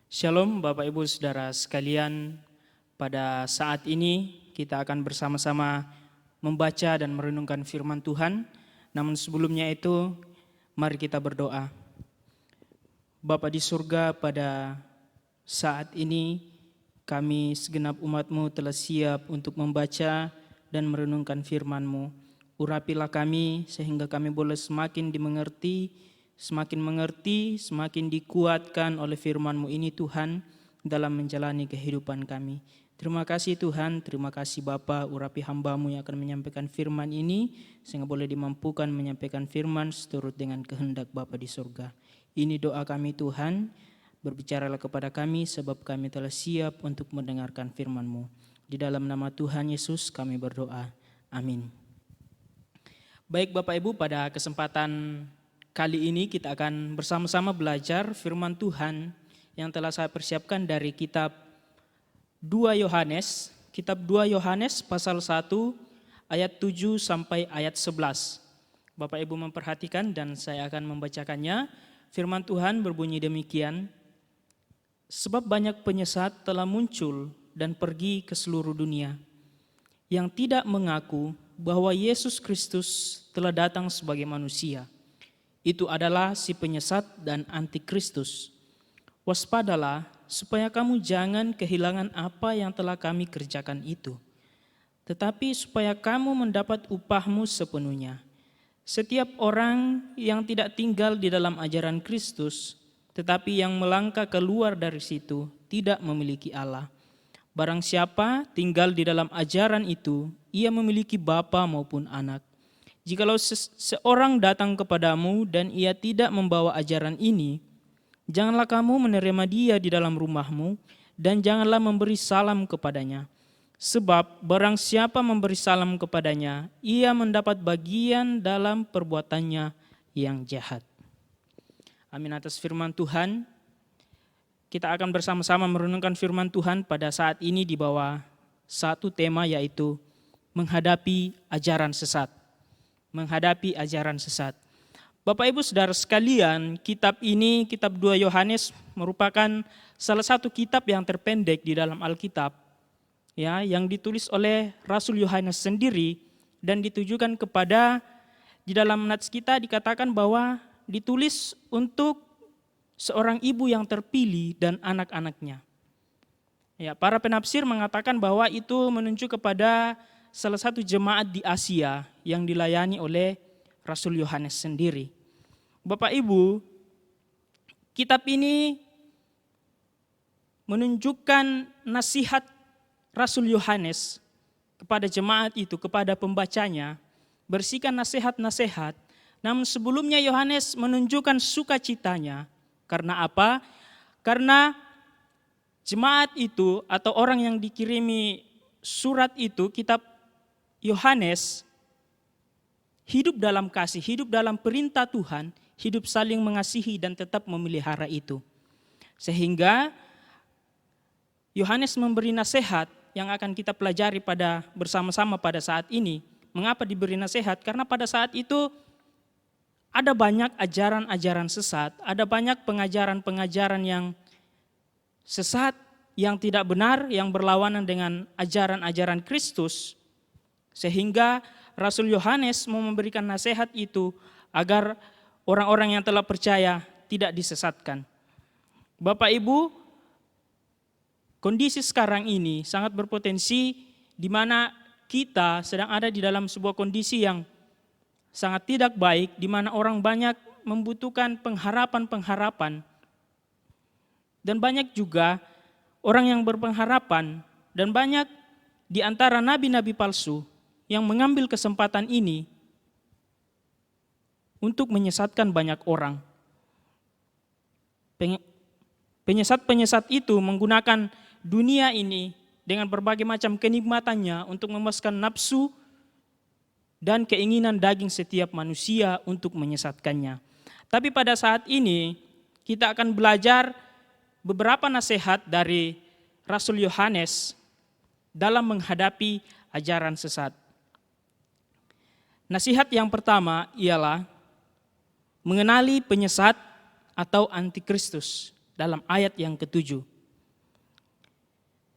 Shalom Bapak Ibu Saudara sekalian, pada saat ini kita akan bersama-sama membaca dan merenungkan firman Tuhan. Namun sebelumnya itu mari kita berdoa. Bapa di surga, pada saat ini kami segenap umat-Mu telah siap untuk membaca dan merenungkan firman-Mu. Urapilah kami sehingga kami boleh semakin mengerti, semakin dikuatkan oleh firman-Mu ini Tuhan dalam menjalani kehidupan kami. Terima kasih Tuhan, terima kasih Bapa, urapi hamba-Mu yang akan menyampaikan firman ini sehingga boleh dimampukan menyampaikan firman seturut dengan kehendak Bapa di surga. Ini doa kami Tuhan, berbicaralah kepada kami sebab kami telah siap untuk mendengarkan firman-Mu. Di dalam nama Tuhan Yesus kami berdoa, amin. Baik Bapak Ibu, pada kesempatan kali ini kita akan bersama-sama belajar firman Tuhan yang telah saya persiapkan dari kitab 2 Yohanes, kitab 2 Yohanes pasal 1 ayat 7 sampai ayat 11. Bapak Ibu memperhatikan dan saya akan membacakannya. Firman Tuhan berbunyi demikian, sebab banyak penyesat telah muncul dan pergi ke seluruh dunia, yang tidak mengaku bahwa Yesus Kristus telah datang sebagai manusia. Itu adalah si penyesat dan antikristus. Waspadalah supaya kamu jangan kehilangan apa yang telah kami kerjakan itu, tetapi supaya kamu mendapat upahmu sepenuhnya. Setiap orang yang tidak tinggal di dalam ajaran Kristus, tetapi yang melangkah keluar dari situ, tidak memiliki Allah. Barang siapa tinggal di dalam ajaran itu, ia memiliki bapa maupun anak. Jikalau seorang datang kepadamu dan ia tidak membawa ajaran ini, janganlah kamu menerima dia di dalam rumahmu dan janganlah memberi salam kepadanya. Sebab barang siapa memberi salam kepadanya, ia mendapat bagian dalam perbuatannya yang jahat. Amin atas firman Tuhan. Kita akan bersama-sama merenungkan firman Tuhan pada saat ini di bawah satu tema, yaitu menghadapi ajaran sesat. Menghadapi ajaran sesat. Bapak Ibu Saudara sekalian, kitab ini, kitab 2 Yohanes merupakan salah satu kitab yang terpendek di dalam Alkitab, ya, yang ditulis oleh Rasul Yohanes sendiri dan ditujukan kepada, di dalam nats kita dikatakan bahwa ditulis untuk seorang ibu yang terpilih dan anak-anaknya. Ya, para penafsir mengatakan bahwa itu menunjuk kepada salah satu jemaat di Asia yang dilayani oleh Rasul Yohanes sendiri. Bapak Ibu, kitab ini menunjukkan nasihat Rasul Yohanes kepada jemaat itu, kepada pembacanya, berisikan nasihat-nasihat. Namun sebelumnya Yohanes menunjukkan sukacitanya. Karena apa? Karena jemaat itu atau orang yang dikirimi surat itu, kitab Yohanes, hidup dalam kasih, hidup dalam perintah Tuhan, hidup saling mengasihi dan tetap memelihara itu. Sehingga Yohanes memberi nasihat yang akan kita pelajari bersama-sama pada saat ini. Mengapa diberi nasihat? Karena pada saat itu ada banyak ajaran-ajaran sesat, ada banyak pengajaran-pengajaran yang sesat, yang tidak benar, yang berlawanan dengan ajaran-ajaran Kristus. Sehingga Rasul Yohanes mau memberikan nasihat itu agar orang-orang yang telah percaya tidak disesatkan. Bapak Ibu, kondisi sekarang ini sangat berpotensi di mana kita sedang ada di dalam sebuah kondisi yang sangat tidak baik, di mana orang banyak membutuhkan pengharapan-pengharapan. Dan banyak juga orang yang berpengharapan, dan banyak di antara nabi-nabi palsu yang mengambil kesempatan ini untuk menyesatkan banyak orang. Penyesat-penyesat itu menggunakan dunia ini dengan berbagai macam kenikmatannya untuk memuaskan nafsu dan keinginan daging setiap manusia untuk menyesatkannya. Tapi pada saat ini kita akan belajar beberapa nasihat dari Rasul Yohanes dalam menghadapi ajaran sesat. Nasihat yang pertama ialah mengenali penyesat atau antikristus. dalam ayat yang ke-7.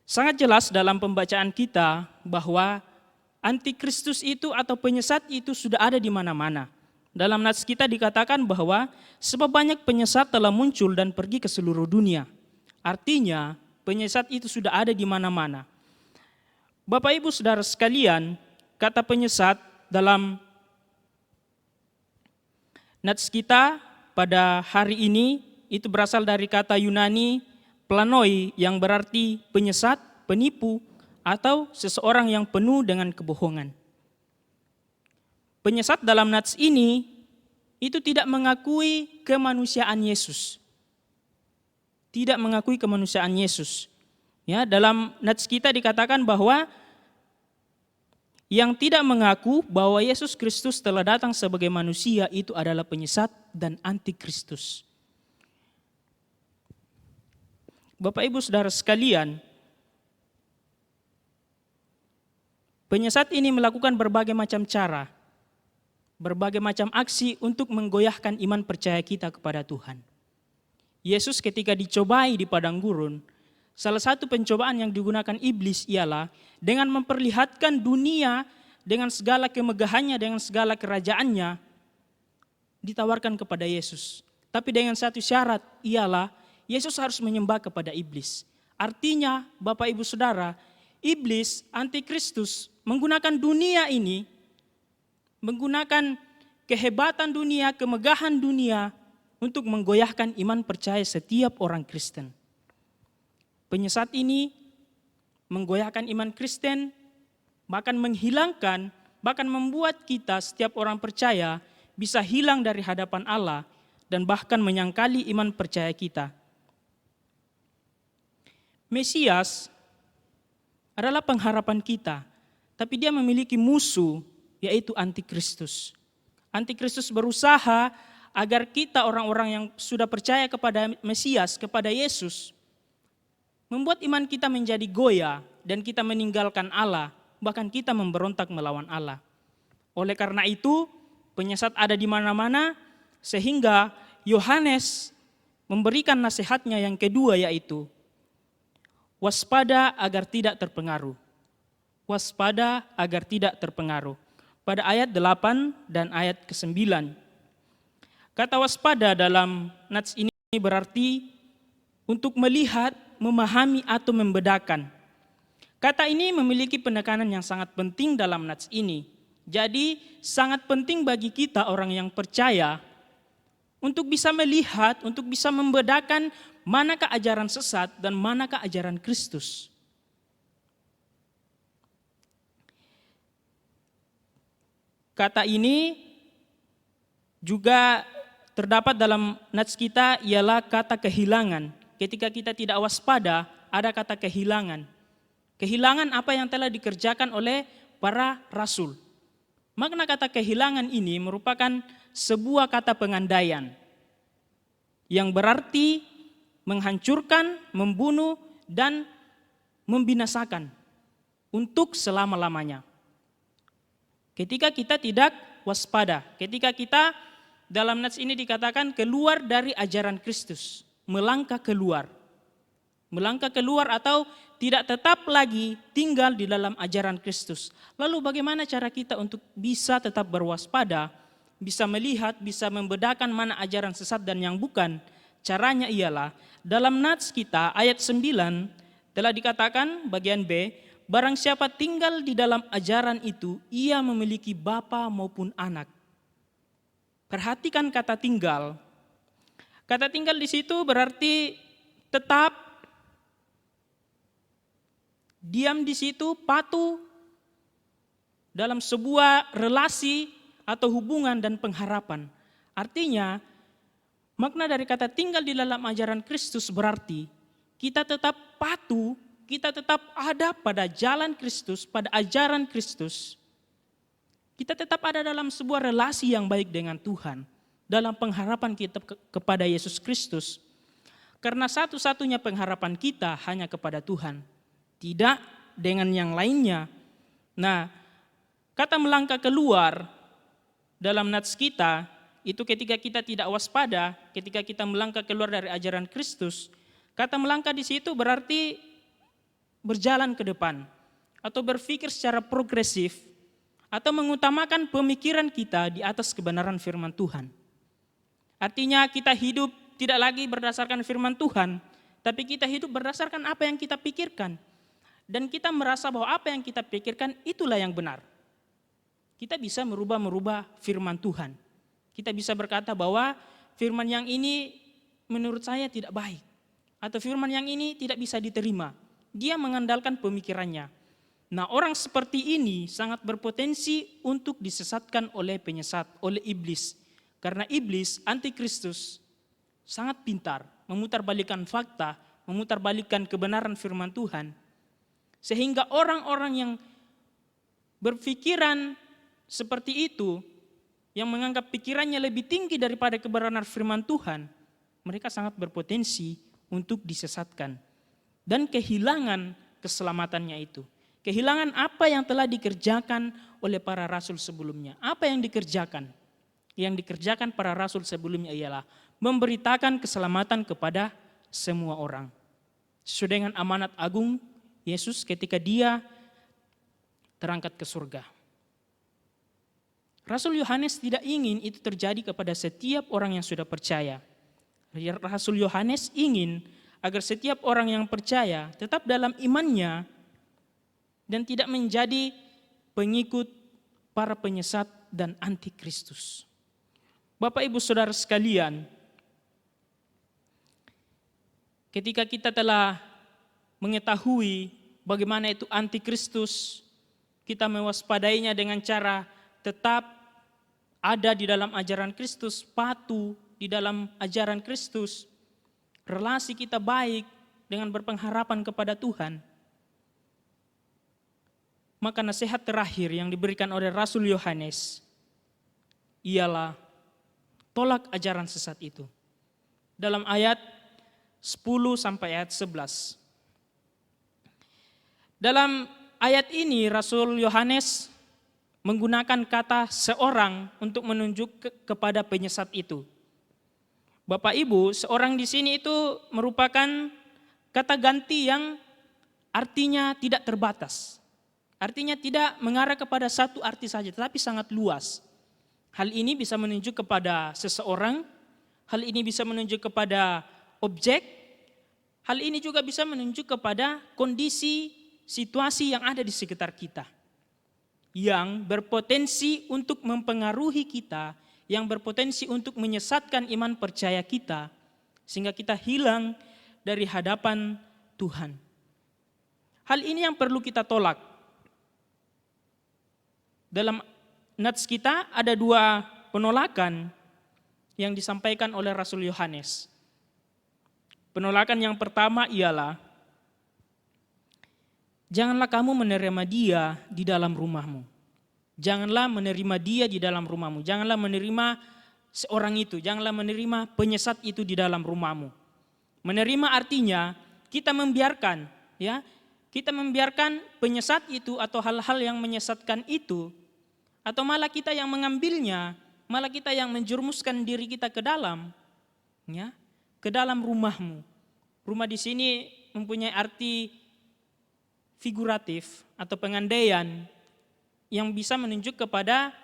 Sangat jelas dalam pembacaan kita bahwa antikristus itu atau penyesat itu sudah ada di mana-mana. Dalam nats kita dikatakan bahwa sebab banyak penyesat telah muncul dan pergi ke seluruh dunia. Artinya penyesat itu sudah ada di mana-mana. Bapak Ibu Saudara sekalian, kata penyesat dalam nats kita pada hari ini itu berasal dari kata Yunani planoi yang berarti penyesat, penipu, atau seseorang yang penuh dengan kebohongan. Penyesat dalam nats ini itu tidak mengakui kemanusiaan Yesus. Tidak mengakui kemanusiaan Yesus. Ya, dalam nats kita dikatakan bahwa yang tidak mengaku bahwa Yesus Kristus telah datang sebagai manusia itu adalah penyesat dan antikristus. Bapak Ibu Saudara sekalian, penyesat ini melakukan berbagai macam cara, berbagai macam aksi untuk menggoyahkan iman percaya kita kepada Tuhan. Yesus ketika dicobai di padang gurun, salah satu pencobaan yang digunakan iblis ialah dengan memperlihatkan dunia dengan segala kemegahannya, dengan segala kerajaannya, ditawarkan kepada Yesus. Tapi dengan satu syarat ialah Yesus harus menyembah kepada iblis. Artinya, Bapak Ibu Saudara, iblis, antikristus, menggunakan dunia ini, menggunakan kehebatan dunia, kemegahan dunia, untuk menggoyahkan iman percaya setiap orang Kristen. Penyesat ini menggoyahkan iman Kristen, bahkan menghilangkan, bahkan membuat kita setiap orang percaya bisa hilang dari hadapan Allah dan bahkan menyangkali iman percaya kita. Mesias adalah pengharapan kita, tapi dia memiliki musuh, yaitu antikristus. Antikristus berusaha agar kita orang-orang yang sudah percaya kepada Mesias, kepada Yesus, membuat iman kita menjadi goyah dan kita meninggalkan Allah, bahkan kita memberontak melawan Allah. Oleh karena itu, penyesat ada di mana-mana, sehingga Yohanes memberikan nasihatnya yang kedua, yaitu waspada agar tidak terpengaruh. Waspada agar tidak terpengaruh. Pada ayat 8 dan ayat ke-9. Kata waspada dalam nats ini berarti untuk melihat, memahami atau membedakan. Kata ini memiliki penekanan yang sangat penting dalam nats ini. Jadi sangat penting bagi kita orang yang percaya untuk bisa melihat, untuk bisa membedakan manakah ajaran sesat dan manakah ajaran Kristus. Kata ini juga terdapat dalam nats kita ialah kata kehilangan. Ketika kita tidak waspada, ada kata kehilangan. Kehilangan apa yang telah dikerjakan oleh para rasul. Makna kata kehilangan ini merupakan sebuah kata pengandaian yang berarti menghancurkan, membunuh, dan membinasakan untuk selama-lamanya. Ketika kita tidak waspada, ketika kita dalam nats ini dikatakan keluar dari ajaran Kristus, melangkah keluar atau tidak tetap lagi tinggal di dalam ajaran Kristus. Lalu bagaimana cara kita untuk bisa tetap berwaspada, bisa melihat, bisa membedakan mana ajaran sesat dan yang bukan? Caranya ialah dalam nats kita ayat 9 telah dikatakan bagian B, barang siapa tinggal di dalam ajaran itu, ia memiliki bapa maupun anak. Perhatikan kata tinggal. Kata tinggal di situ berarti tetap, diam di situ, patuh dalam sebuah relasi atau hubungan dan pengharapan. Artinya, makna dari kata tinggal di dalam ajaran Kristus berarti kita tetap patuh, kita tetap ada pada jalan Kristus, pada ajaran Kristus. Kita tetap ada dalam sebuah relasi yang baik dengan Tuhan, dalam pengharapan kita kepada Yesus Kristus. Karena satu-satunya pengharapan kita hanya kepada Tuhan, tidak dengan yang lainnya. Nah, kata melangkah keluar dalam nats kita itu ketika kita tidak waspada, ketika kita melangkah keluar dari ajaran Kristus. Kata melangkah di situ berarti berjalan ke depan atau berpikir secara progresif atau mengutamakan pemikiran kita di atas kebenaran firman Tuhan. Artinya kita hidup tidak lagi berdasarkan firman Tuhan, tapi kita hidup berdasarkan apa yang kita pikirkan. Dan kita merasa bahwa apa yang kita pikirkan itulah yang benar. Kita bisa merubah firman Tuhan. Kita bisa berkata bahwa firman yang ini menurut saya tidak baik. Atau firman yang ini tidak bisa diterima. Dia mengandalkan pemikirannya. Nah, orang seperti ini sangat berpotensi untuk disesatkan oleh penyesat, oleh iblis. Karena iblis, antikristus, sangat pintar memutarbalikkan fakta, memutarbalikkan kebenaran firman Tuhan. Sehingga orang-orang yang berpikiran seperti itu, yang menganggap pikirannya lebih tinggi daripada kebenaran firman Tuhan, mereka sangat berpotensi untuk disesatkan. Dan kehilangan keselamatannya itu. Kehilangan apa yang telah dikerjakan oleh para rasul sebelumnya. Apa yang dikerjakan? Yang dikerjakan para rasul sebelumnya ialah memberitakan keselamatan kepada semua orang. Sesuai dengan amanat agung Yesus ketika dia terangkat ke surga. Rasul Yohanes tidak ingin itu terjadi kepada setiap orang yang sudah percaya. Rasul Yohanes ingin agar setiap orang yang percaya tetap dalam imannya dan tidak menjadi pengikut para penyesat dan antikristus. Bapak Ibu Saudara sekalian, ketika kita telah mengetahui bagaimana itu antikristus, kita mewaspadainya dengan cara tetap ada di dalam ajaran Kristus, patuh di dalam ajaran Kristus, relasi kita baik dengan berpengharapan kepada Tuhan. Maka nasihat terakhir yang diberikan oleh Rasul Yohanes ialah tolak ajaran sesat itu. Dalam ayat 10 sampai ayat 11. Dalam ayat ini Rasul Yohanes menggunakan kata seorang untuk menunjuk kepada penyesat itu. Bapak Ibu, seorang di sini itu merupakan kata ganti yang artinya tidak terbatas. Artinya tidak mengarah kepada satu arti saja, tetapi sangat luas. Hal ini bisa menunjuk kepada seseorang, hal ini bisa menunjuk kepada objek, hal ini juga bisa menunjuk kepada kondisi, situasi yang ada di sekitar kita. Yang berpotensi untuk mempengaruhi kita, yang berpotensi untuk menyesatkan iman percaya kita, sehingga kita hilang dari hadapan Tuhan. Hal ini yang perlu kita tolak. Dalam nats kita ada dua penolakan yang disampaikan oleh Rasul Yohanes. Penolakan yang pertama ialah, janganlah kamu menerima dia di dalam rumahmu. Janganlah menerima dia di dalam rumahmu. Janganlah menerima seorang itu. Janganlah menerima penyesat itu di dalam rumahmu. Menerima artinya kita membiarkan, ya, kita membiarkan penyesat itu atau hal-hal yang menyesatkan itu, atau malah kita yang mengambilnya, malah kita yang menjerumuskan diri kita ke dalam, ya, ke dalam rumahmu. Rumah di sini mempunyai arti figuratif atau pengandaian yang bisa menunjuk kepada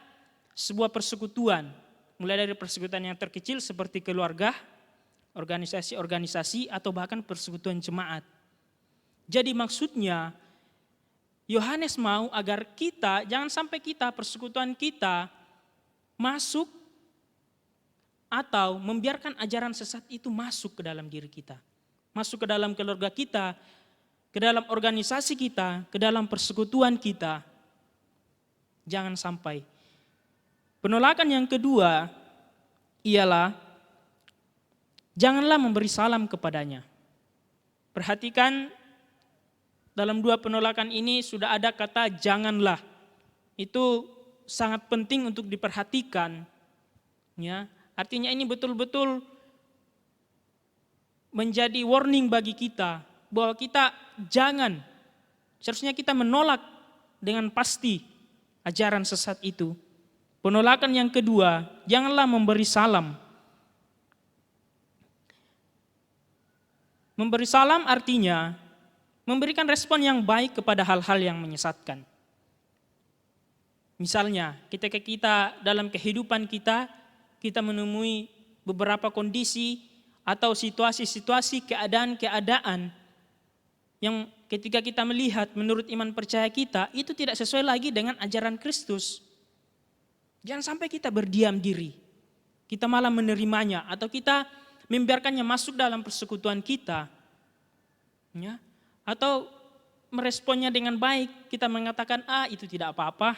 sebuah persekutuan, mulai dari persekutuan yang terkecil seperti keluarga, organisasi-organisasi, atau bahkan persekutuan jemaat. Jadi maksudnya Yohanes mau agar kita, jangan sampai kita, persekutuan kita masuk atau membiarkan ajaran sesat itu masuk ke dalam diri kita. Masuk ke dalam keluarga kita, ke dalam organisasi kita, ke dalam persekutuan kita. Jangan sampai. Penolakan yang kedua ialah janganlah memberi salam kepadanya. Perhatikan dalam dua penolakan ini sudah ada kata janganlah. Itu sangat penting untuk diperhatikan. Ya, artinya ini betul-betul menjadi warning bagi kita bahwa kita jangan, seharusnya kita menolak dengan pasti ajaran sesat itu, Penolakan yang kedua, janganlah memberi salam. Memberi salam artinya memberikan respon yang baik kepada hal-hal yang menyesatkan. Misalnya, ketika kita dalam kehidupan kita menemui beberapa kondisi atau situasi-situasi, keadaan-keadaan yang ketika kita melihat menurut iman percaya kita itu tidak sesuai lagi dengan ajaran Kristus. Jangan sampai kita berdiam diri, kita malah menerimanya atau kita membiarkannya masuk dalam persekutuan kita, ya, atau meresponnya dengan baik. Kita mengatakan, itu tidak apa-apa,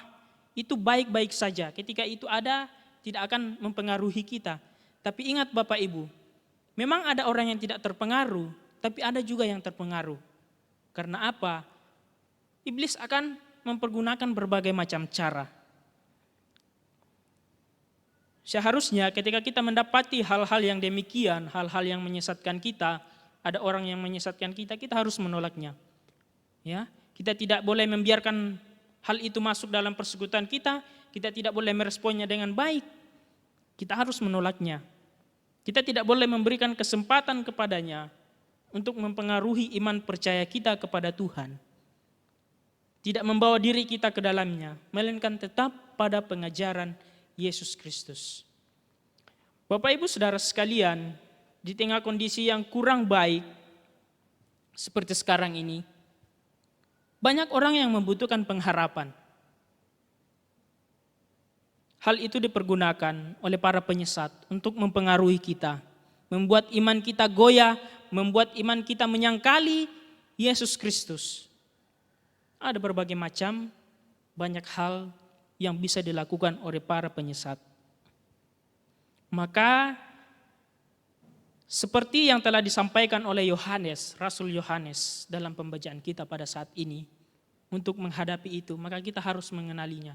itu baik-baik saja. Ketika itu ada, tidak akan mempengaruhi kita. Tapi ingat Bapak Ibu, memang ada orang yang tidak terpengaruh, tapi ada juga yang terpengaruh. Karena apa? Iblis akan mempergunakan berbagai macam cara. Seharusnya ketika kita mendapati hal-hal yang demikian, hal-hal yang menyesatkan kita, ada orang yang menyesatkan kita, kita harus menolaknya. Ya, kita tidak boleh membiarkan hal itu masuk dalam persekutuan kita tidak boleh meresponnya dengan baik. Kita harus menolaknya. Kita tidak boleh memberikan kesempatan kepadanya untuk mempengaruhi iman percaya kita kepada Tuhan. Tidak membawa diri kita ke dalamnya, melainkan tetap pada pengajaran Yesus Kristus. Bapak Ibu Saudara sekalian, di tengah kondisi yang kurang baik seperti sekarang ini, banyak orang yang membutuhkan pengharapan. Hal itu dipergunakan oleh para penyesat untuk mempengaruhi kita, membuat iman kita goyah, membuat iman kita menyangkali Yesus Kristus. Ada berbagai macam, banyak hal yang bisa dilakukan oleh para penyesat. Maka seperti yang telah disampaikan oleh Yohanes, Rasul Yohanes dalam pembacaan kita pada saat ini, untuk menghadapi itu maka kita harus mengenalinya.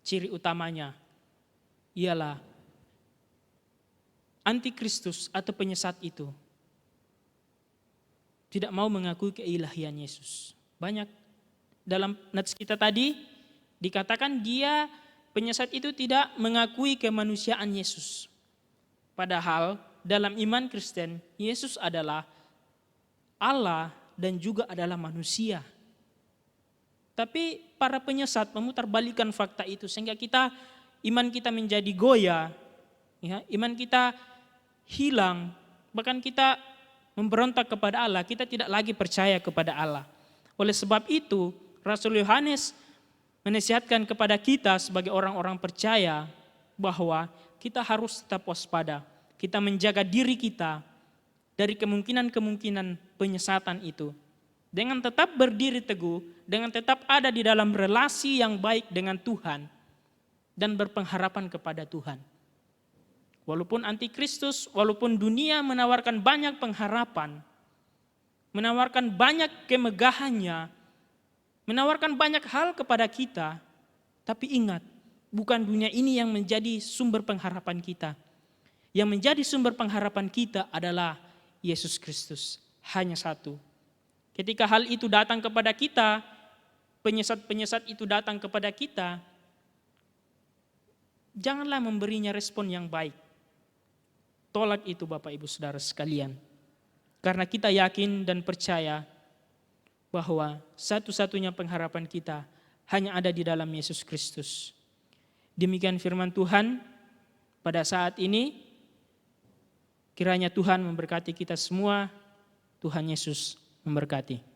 Ciri utamanya ialah antikristus atau penyesat itu tidak mau mengakui keilahian Yesus. Banyak dalam nats kita tadi dikatakan dia penyesat itu tidak mengakui kemanusiaan Yesus. Padahal dalam iman Kristen, Yesus adalah Allah dan juga adalah manusia. Tapi para penyesat memutarbalikkan fakta itu sehingga iman kita menjadi goyah, ya, iman kita hilang, bahkan kita memberontak kepada Allah, kita tidak lagi percaya kepada Allah. Oleh sebab itu, Rasul Yohanes menasihatkan kepada kita sebagai orang-orang percaya bahwa kita harus tetap waspada. Kita menjaga diri kita dari kemungkinan-kemungkinan penyesatan itu. Dengan tetap berdiri teguh, dengan tetap ada di dalam relasi yang baik dengan Tuhan dan berpengharapan kepada Tuhan. Walaupun antikristus, walaupun dunia menawarkan banyak pengharapan, menawarkan banyak kemegahannya, menawarkan banyak hal kepada kita, tapi ingat, bukan dunia ini yang menjadi sumber pengharapan kita. Yang menjadi sumber pengharapan kita adalah Yesus Kristus, hanya satu. Ketika hal itu datang kepada kita, penyesat-penyesat itu datang kepada kita, janganlah memberinya respon yang baik. Tolak itu Bapak Ibu Saudara sekalian. Karena kita yakin dan percaya bahwa satu-satunya pengharapan kita hanya ada di dalam Yesus Kristus. Demikian firman Tuhan pada saat ini. Kiranya Tuhan memberkati kita semua. Tuhan Yesus memberkati.